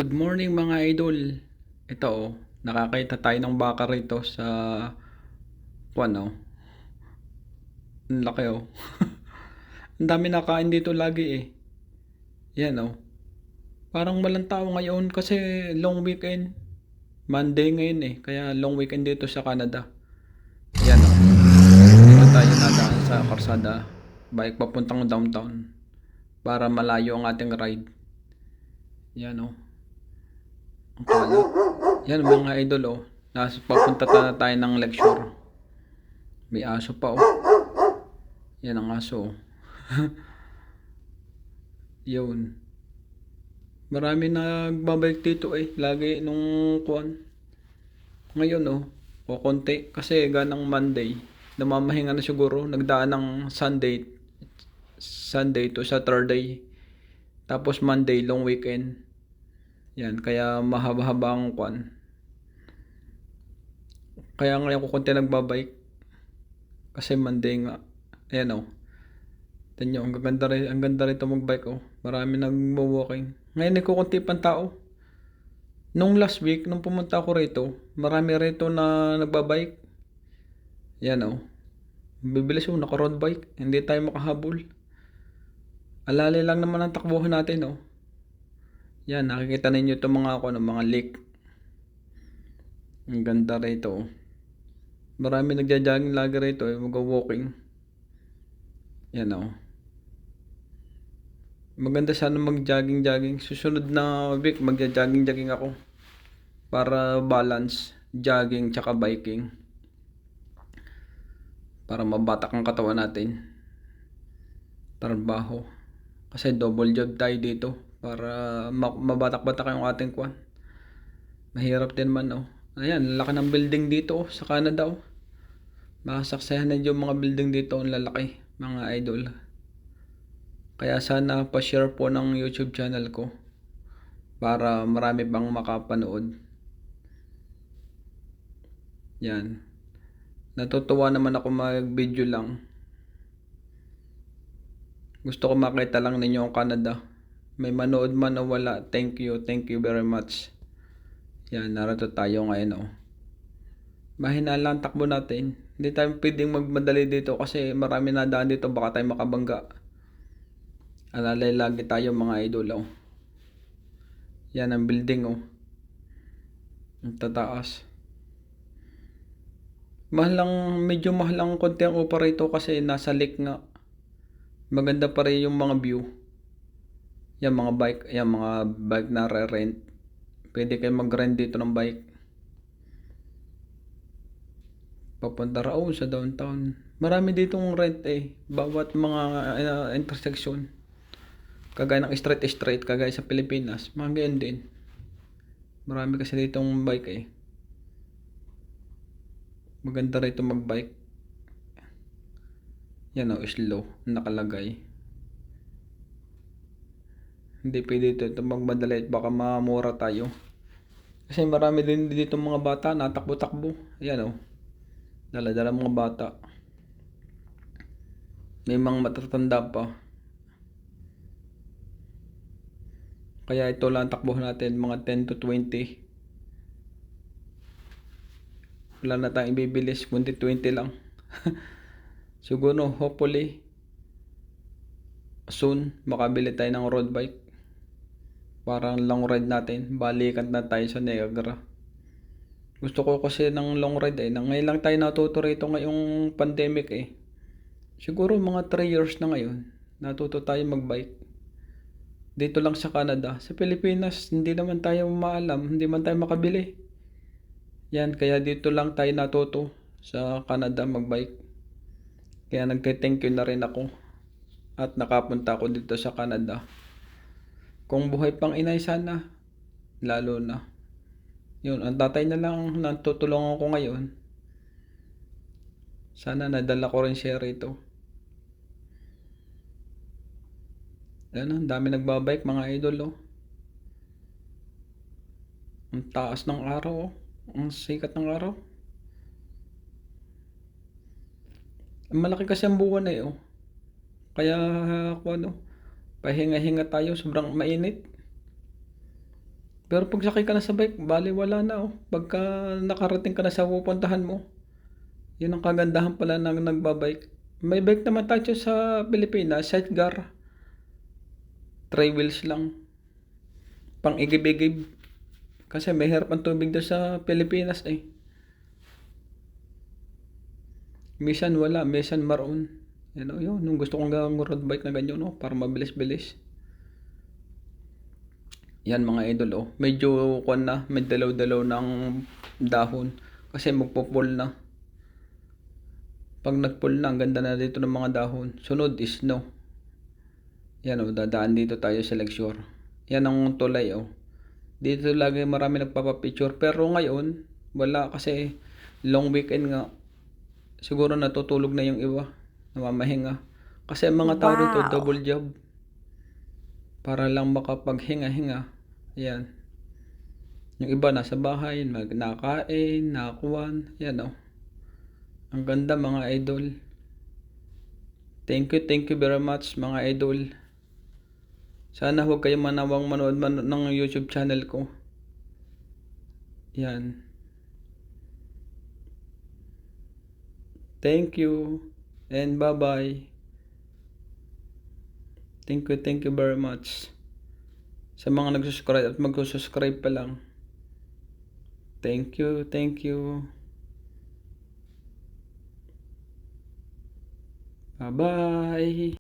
Good morning mga idol. Ito nakakita tayo ng baka rito sa ano, ang laki Ang dami nakain dito lagi Yan Parang walang tao ngayon kasi long weekend. Monday ngayon kaya long weekend dito sa Canada. Yan Dito tayo nadaan sa karsada, bike papuntang downtown para malayo ang ating ride. Yan Ang kalat. Yan mga idol papunta na tayo ng lecture. May aso pa Yan ang aso Yun. Marami nagbabike dito lagi nung kuan. Ngayon o konti kasi ganang Monday. Namamahinga na siguro, nagdaan ng Sunday to Saturday. Tapos Monday long weekend. Yan, kaya mahaba-haba ang kuan. Kaya ngayon ko konti nagbabike. Kasi Monday nga. Ayan Tanyo, ang ganda rito magbike Marami nagmo-walking. Ngayon kukunti pang tao. Nung last week, nung pumunta ako rito, marami rito na nagbabike. Yan Bibilis naka-road bike. Hindi tayo makahabol. Alali lang naman ang takbuhan natin Yan, nakikita ninyo itong mga lake. Ang ganda rito Marami nagja-jogging lagi rito mag-walking. Yan Maganda sana mag-jogging. Susunod na week magja-jogging ako. Para balance, jogging tsaka biking. Para mabatak ang katawan natin. Trabaho. Kasi double job tayo dito. Para mabatak-batak yung ating kwan. Mahirap din man Ayan, laki ng building dito sa Canada Makasaksayan na yung mga building dito. Ang lalaki, mga idol. Kaya sana pa-share po ng YouTube channel ko para marami pang makapanood. Yan. Natutuwa naman ako mag-video lang. Gusto ko makita lang ninyo ang Canada. May manood man o wala, thank you very much. Yan, narito tayo ngayon Mahina lang takbo natin. Hindi tayo pwedeng magmadali dito kasi marami na daan dito, baka tayo makabangga. Alalay lagi tayo mga idol Yan ang building Ang tataas. Medyo mahal lang konti ang upa rito kasi nasa lake nga. Maganda pa rin yung mga view. Yan mga bike na re-rent. Pwede kayo mag-rent dito ng bike. Papunta raw sa downtown. Marami ditong rent bawat mga intersection. Kagaya ng straight, kagaya sa Pilipinas, mga ganyan din. Marami kasi ditong bike Maganda rito magbike. Yan slow, nakalagay. Hindi pwede ito magmadali at baka mamura tayo. Kasi marami din dito mga bata natakbo-takbo. Ayan dala-dala mga bata. May mga matatanda pa. Kaya ito lang takbuhan natin, mga 10 to 20. Wala na tayong ibibilis, kundi 20 lang. Siguro, hopefully, soon, makabili tayo ng road bike. Parang long ride natin, balikan na tayo sa Niagara. Gusto ko kasi ng long ride ngayon lang tayo natuto rito ngayong pandemic Siguro mga 3 years na ngayon, natuto tayo magbike. Dito lang sa Canada. Sa Pilipinas, hindi naman tayo maalam, hindi man tayo makabili. Yan, kaya dito lang tayo natuto sa Canada magbike. Kaya nagte-thank you na rin ako at nakapunta ako dito sa Canada. Kung buhay pang inay sana, lalo na. Yun, ang tatay na lang natutulungan ko ngayon. Sana nadala ko rin siya rito. Ang dami nagbabike mga idol Ang taas ng araw Ang sikat ng araw. Malaki kasi ang buwan Kaya pahinga-hinga tayo, sobrang mainit. Pero pag sakay ka na sa bike, balewala na oh. Pagka nakarating ka na sa pupuntahan mo, yun ang kagandahan pala ng nagbabike. May bike naman tayo sa Pilipinas, sidecar, 3 wheels lang, pang igib-igib. Kasi may hirap ang tubig doon sa Pilipinas eh. Minsan wala, minsan maroon. Yan o, yun, nung gusto kong gawang road bike na ganyan no, para mabilis-bilis. Yan mga idol oh, medyo kuwan na, may dalaw-dalaw ng dahon. Kasi magpo-fall na. Pag nag-fall na, ang ganda na dito ng mga dahon. Sunod is no. Yan oh, dadaan dito tayo sa Lakeshore. Yan ang tulay oh. Dito lagi marami nagpapapicture. Pero ngayon, wala kasi long weekend nga. Siguro natutulog na yung iba. Namamahinga. Kasi ang mga tao dito, Wow. double job. Para lang makapaghinga-hinga. Yan. Yung iba nasa bahay, nakain, nakakuan. Yan oh. Ang ganda mga idol. Thank you very much mga idol. Sana huwag kayong manawang manood ng YouTube channel ko. Yan. Thank you and bye-bye. Thank you very much. Sa mga nagsusubscribe at magsusubscribe pa lang. Thank you. Bye-bye.